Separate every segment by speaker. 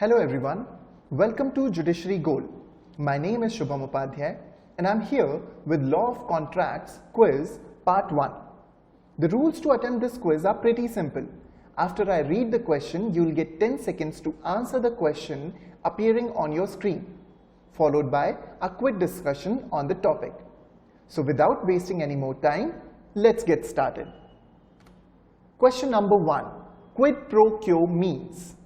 Speaker 1: Hello everyone, welcome to Judiciary Gold. My name is Shubham Upadhyay and I'm here with Law of Contracts quiz part 1. The rules to attempt this quiz are pretty simple. After I read the question, you'll get 10 seconds to answer the question appearing on your screen, followed by a quick discussion on the topic. So without wasting any more time, let's get started. Question number 1. Quid pro quo means?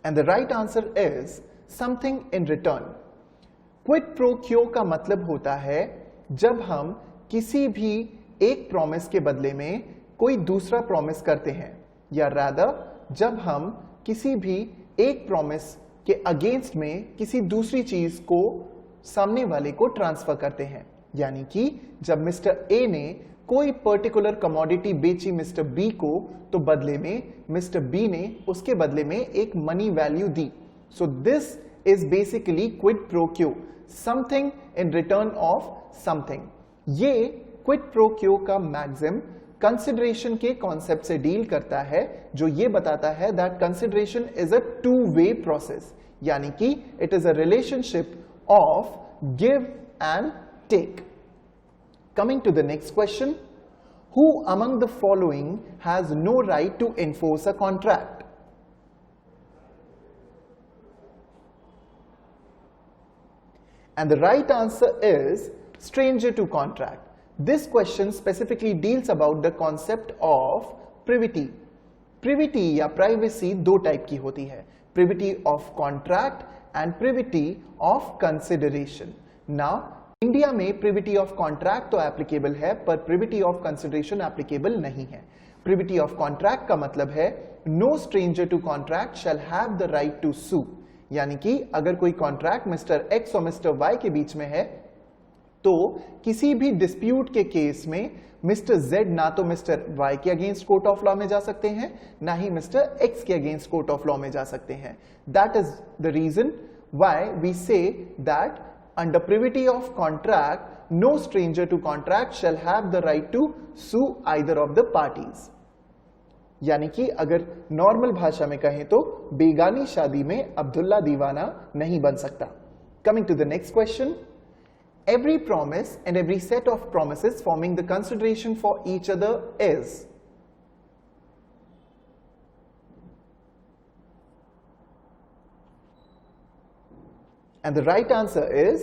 Speaker 1: And the right answer is something in return. Quid pro quo का मतलब होता है जब हम किसी भी एक promise के बदले में कोई दूसरा प्रॉमिस करते हैं, या रादर जब हम किसी भी एक प्रॉमिस के अगेंस्ट में किसी दूसरी चीज को सामने वाले को ट्रांसफर करते हैं। यानी कि जब मिस्टर ए ने कोई पर्टिकुलर कमोडिटी बेची मिस्टर बी को, तो बदले में मिस्टर बी ने उसके बदले में एक मनी वैल्यू दी। So this is basically quid pro quo, something in return of something. ये क्विड प्रो क्यो का मैक्सिम कंसिडरेशन के कॉन्सेप्ट से डील करता है, जो ये बताता है that consideration is a two way process, यानी कि it is a relationship of give and take. Coming to the next question, who among the following has no right to enforce a contract? And the right answer is stranger to contract. This question specifically deals about the concept of privity. Privity या privacy दो type की होती है, privity of contract and privity of consideration. Now, India में privity of contract तो applicable है, पर privity of consideration applicable नहीं है। प्रिविटी ऑफ कॉन्ट्रैक्ट का मतलब है no stranger to contract shall have the right to sue, यानी कि अगर कोई कॉन्ट्रैक्ट मिस्टर एक्स और मिस्टर वाई के बीच में है, तो किसी भी डिस्प्यूट के केस में मिस्टर जेड ना तो मिस्टर वाई के अगेंस्ट कोर्ट ऑफ लॉ में जा सकते हैं, ना ही मिस्टर एक्स के अगेंस्ट कोर्ट ऑफ लॉ में जा सकते हैं। That is the reason why we say that under privity of contract, no stranger to contract shall have the right to sue either of the parties. यानी कि अगर normal भाषा में कहें तो बेगानी शादी में अब्दुल्ला दीवाना नहीं बन सकता। Coming to the next question, every promise and every set of promises forming the consideration for each other is. And the right answer is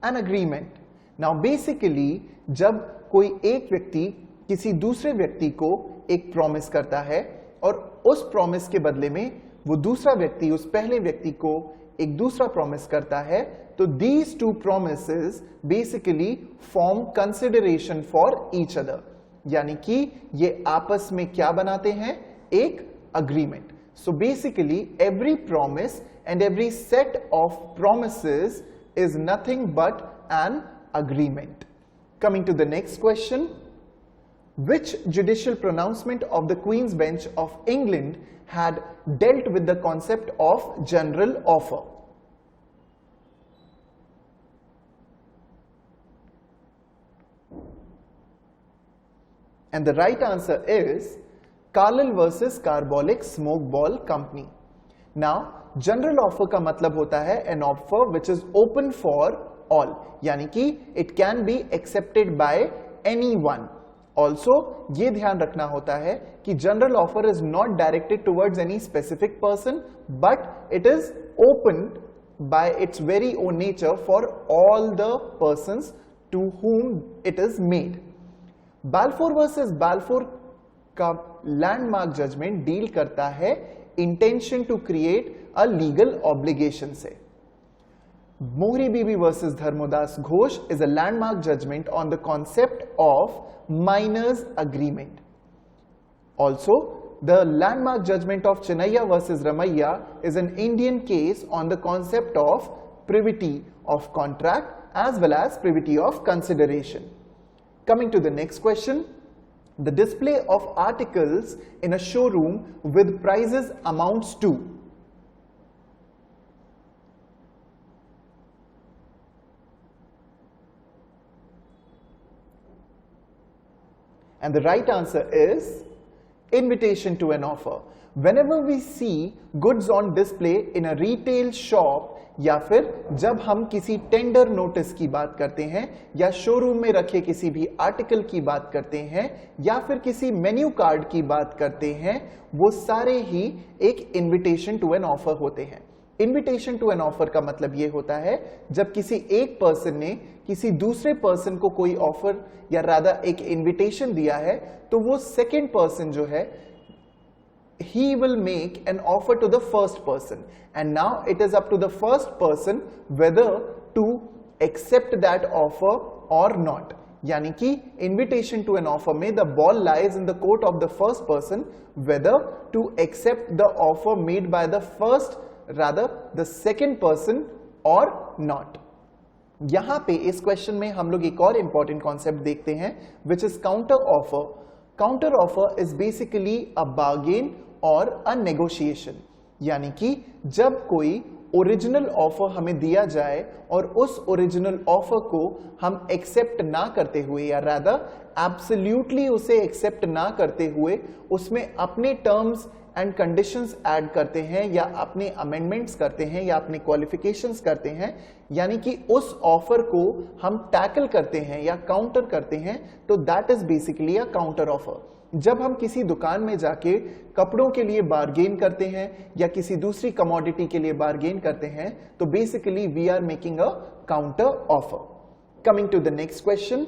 Speaker 1: an agreement. Now basically जब कोई एक व्यक्ति किसी दूसरे व्यक्ति को एक प्रॉमिस करता है और उस प्रॉमिस के बदले में वो दूसरा व्यक्ति उस पहले व्यक्ति को एक दूसरा प्रॉमिस करता है, तो these two promises basically form consideration for each other, यानी कि ये आपस में क्या बनाते हैं, एक agreement. So basically every promise and every set of promises is nothing but an agreement. Coming to the next question, which judicial pronouncement of the Queen's Bench of England had dealt with the concept of general offer? And the right answer is Carlyle versus Carbolic Smoke Ball Company. Now, general offer का मतलब होता है an offer which is open for all, यानी कि it can be accepted by anyone. Also ये ध्यान रखना होता है कि general offer is not directed towards any specific person, but it is open by its very own nature for all the persons to whom it is मेड। Balfour versus Balfour का landmark judgement deal करता है intention to create a legal obligation से। Mohori Bibee versus Dharmodas Ghose is a landmark judgment on the concept of minors agreement. Also the landmark judgment of Chinnaya versus Ramayya is an Indian case on the concept of privity of contract as well as privity of consideration. Coming to the next question, the display of articles in a showroom with prices amounts to. And the right answer is invitation to an offer. Whenever we see goods on display in a retail shop, या फिर जब हम किसी tender notice की बात करते हैं या शोरूम में रखे किसी भी आर्टिकल की बात करते हैं या फिर किसी मेन्यू कार्ड की बात करते हैं, वो सारे ही एक इनविटेशन टू एन ऑफर होते हैं। इनविटेशन टू एन ऑफर का मतलब ये होता है जब किसी एक पर्सन ने किसी दूसरे पर्सन को कोई ऑफर या रादर एक इनविटेशन दिया है, तो वो सेकेंड पर्सन जो है he will make an offer to the first person, and now it is up to the first person whether to accept that offer or not. यानी कि invitation to an offer में the ball lies in the court of the first person whether to accept the offer made by the first, rather the second person or not. यहां पे इस question में हम लोग एक और इंपॉर्टेंट कॉन्सेप्ट देखते हैं which is counter offer. Counter offer is basically a bargain और अ नेगोशिएशन, यानी कि जब कोई ओरिजिनल ऑफर हमें दिया जाए और उस ओरिजिनल ऑफर को हम एक्सेप्ट ना करते हुए या रादर एब्सोल्युटली उसे एक्सेप्ट ना करते हुए उसमें अपने टर्म्स एंड कंडीशंस ऐड करते हैं या अपने अमेंडमेंट्स करते हैं या अपने क्वालिफिकेशंस करते हैं, यानी कि उस ऑफर को हम टैकल करते हैं या काउंटर करते हैं, तो that is basically a counter offer. जब हम किसी दुकान में जाके कपड़ों के लिए बार्गेन करते हैं या किसी दूसरी कमोडिटी के लिए बार्गेन करते हैं, तो basically we are making a counter offer. Coming to the next question,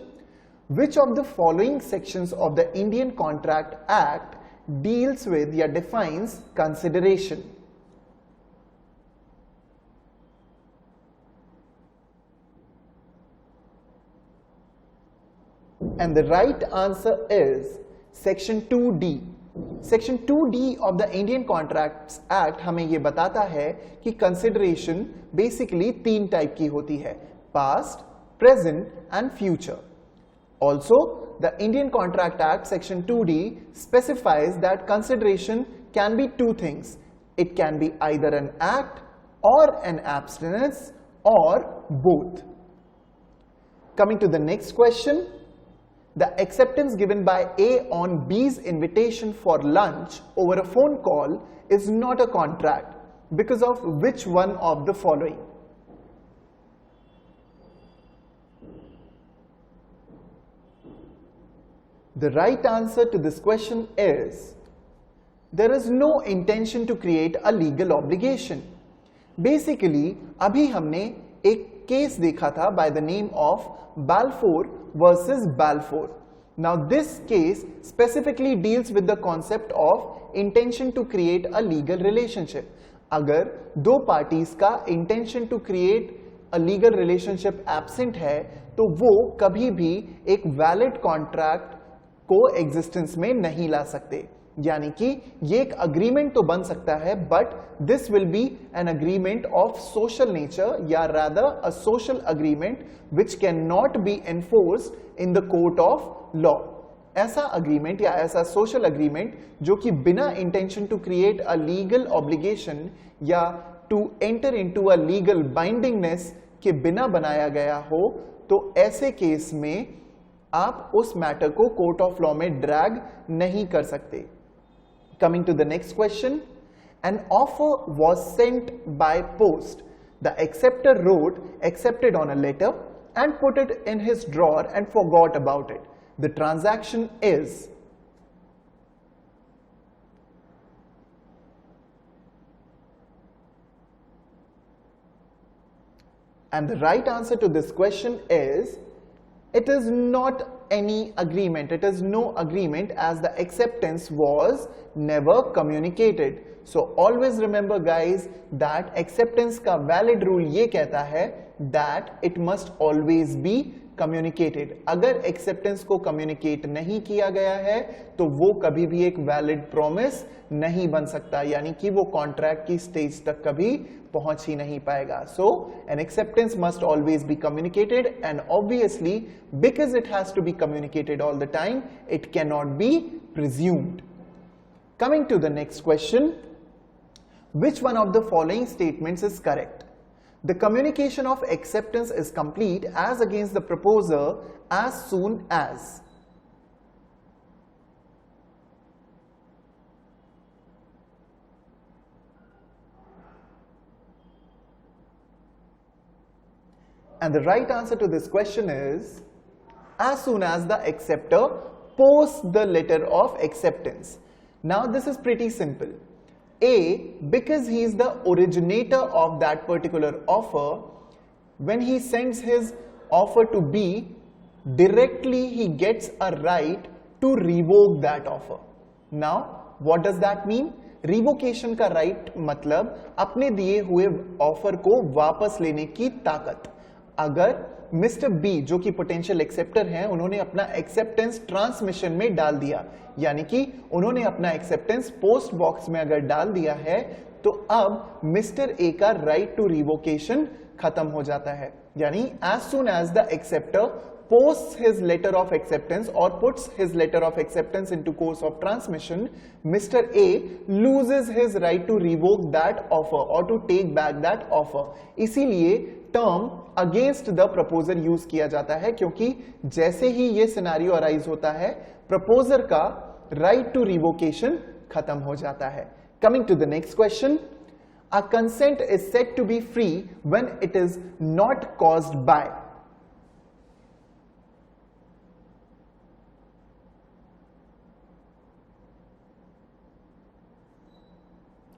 Speaker 1: which of the following sections of the Indian Contract Act deals with या defines consideration? And the right answer is Section 2D. Section 2D of the Indian Contracts Act हमें ये बताता है कि consideration basically तीन type की होती है, past, present and future. Also, the Indian Contract Act Section 2D specifies that consideration can be two things. It can be either an act or an abstinence or both. Coming to the next question, the acceptance given by A on B's invitation for lunch over a phone call is not a contract because of which one of the following? The right answer to this question is there is no intention to create a legal obligation. Basically, अभी हमने एक case देखा था by the name of Balfour versus Balfour. Now this case specifically deals with the concept of intention to create a legal relationship. अगर दो parties का intention to create a legal relationship absent है, तो वो कभी भी एक valid contract को एग्जिस्टेंस में नहीं ला सकते। यानी कि ये एक अग्रीमेंट तो बन सकता है, but this will be an agreement of social nature या rather a social agreement which can not be enforced in the court of law. ऐसा अग्रीमेंट या ऐसा सोशल अग्रीमेंट जो कि बिना intention to create a legal obligation या to enter into a legal bindingness के बिना बनाया गया हो, तो ऐसे केस में आप उस मैटर को कोर्ट ऑफ लॉ में ड्रैग नहीं कर सकते। Coming to the next question, an offer was sent by post, the acceptor wrote accepted on a letter and put it in his drawer and forgot about it. The transaction is and the right answer to this question is it is not any agreement. It is no agreement as the acceptance was never communicated. So always remember guys that acceptance का valid rule ये कहता है that it must always be communicated. अगर acceptance को communicate नहीं किया गया है तो वो कभी भी एक valid promise नहीं बन सकता, यानी कि वो contract की stage तक कभी पहुंच ही नहीं पाएगा. So an acceptance must always be communicated, and obviously because it has to be communicated all the time, it cannot be presumed. Coming to the next question, which one of the following statements is correct? The communication of acceptance is complete as against the proposer as soon as. And the right answer to this question is as soon as the acceptor posts the letter of acceptance. Now this is pretty simple. A, because he is the originator of that particular offer, when he sends his offer to B, directly he gets a right to revoke that offer. Now what does that mean? Revocation का right मतलब अपने दिए हुए offer को वापस लेने की ताकत. अगर मिस्टर बी जो कि पोटेंशियल एक्सेप्टर हैं, उन्होंने अपना एक्सेप्टेंस ट्रांसमिशन में डाल दिया, यानी कि उन्होंने अपना एक्सेप्टेंस पोस्ट बॉक्स में अगर डाल दिया है, तो अब मिस्टर ए का राइट टू रिवोकेशन खत्म हो जाता है. यानी as soon as the acceptor posts his letter of acceptance or puts his letter of acceptance into course of transmission, Mr. A loses his right to revoke that offer or to take back that offer. इसीलिए term against the proposer use किया जाता है, क्योंकि जैसे ही ये scenario arise होता है, proposer का राइट टू रिवोकेशन खत्म हो जाता है. Coming to the next question. A consent is said to be free when it is not caused by.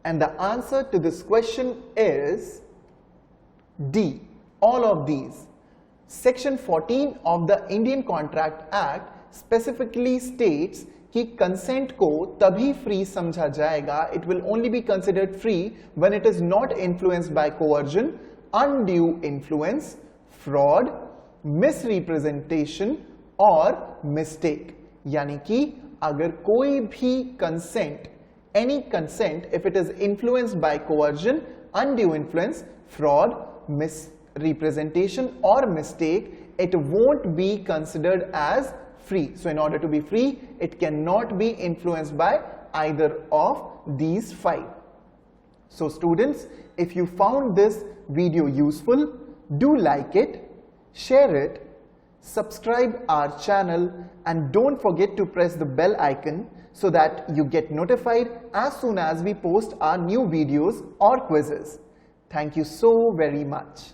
Speaker 1: And the answer to this question is D, all of these. Section 14 of the Indian Contract Act specifically states कि consent को तभी free समझा जाएगा, it will only be considered free when it is not influenced by coercion, undue influence, fraud, misrepresentation और mistake. यानी कि अगर कोई भी consent, any consent, if it is influenced by coercion, undue influence, fraud, misrepresentation or mistake, it won't be considered as free. So in order to be free, it cannot be influenced by either of these five. So students, if you found this video useful, do like it, share it, subscribe our channel, and don't forget to press the bell icon so that you get notified as soon as we post our new videos or quizzes. Thank you so very much.